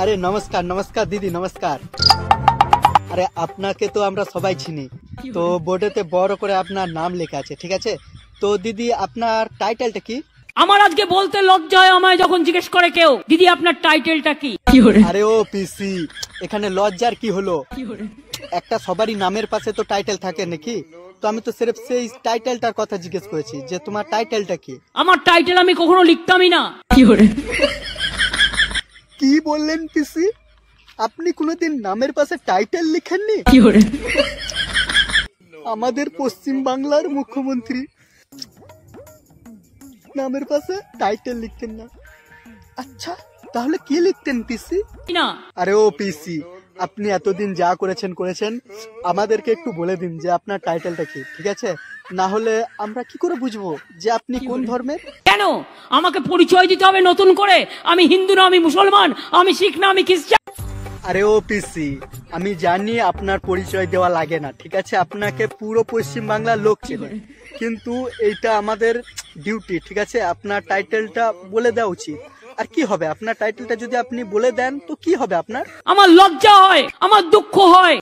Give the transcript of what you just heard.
আরে নমস্কার নমস্কার দিদি নমস্কার। আরে আপনাকে তো আমরা সবাই চিনি, তো বোর্ডেতে বড় করে আপনার নাম লেখা আছে, ঠিক আছে? তো দিদি আপনার টাইটেলটা কি? আমার আজকে বলতে লজ্জা হয় আমায় যখন জিজ্ঞেস করে কেউ, দিদি আপনার টাইটেলটা কি? আরে ও পিসি, এখানে লজ্জার কি হলো? একটা সবারই নামের পাশে তো টাইটেল থাকে নাকি? তো আমি তো সির্ফ সেই টাইটেলটার কথা জিজ্ঞেস করেছি যে তোমার টাইটেলটা কি। আমার টাইটেল আমি কখনো লিখতামই না। কি বললেন পিসি? আপনি কোনোদিন নামের পাশে টাইটেল লিখেননি? আমাদের পশ্চিম বাংলার মুখ্যমন্ত্রী নামের পাশে টাইটেল লিখতেন না। আচ্ছা তাহলে কি লিখতেন পিসি? না আরে ও পিসি, আপনি এতদিন যা করেছেন আমাদেরকে একটু বলে দিন যে আপনার টাইটেলটা কি, ঠিক আছে? না হলে আমরা কি করে বুঝবো যে আপনি কোন ধর্মের? কেন আমাকে পরিচয় দিতে হবে নতুন করে? আমি হিন্দু না, আমি মুসলমান, আমি শিখ না, আমি খ্রিস্টান। আরে ও পিসি, আমি জানি আপনার পরিচয় দেওয়া লাগে না, ঠিক আছে? আপনাকে পুরো পশ্চিম বাংলার লোক চেনে, কিন্তু এইটা আমাদের ডিউটি, ঠিক আছে? আপনার টাইটেলটা বলে দেওয়া উচিত। আর কি হবে আপনার টাইটেলটা যদি আপনি বলে দেন তো কি হবে আপনার? আমার লজ্জা হয়, আমার দুঃখ হয়।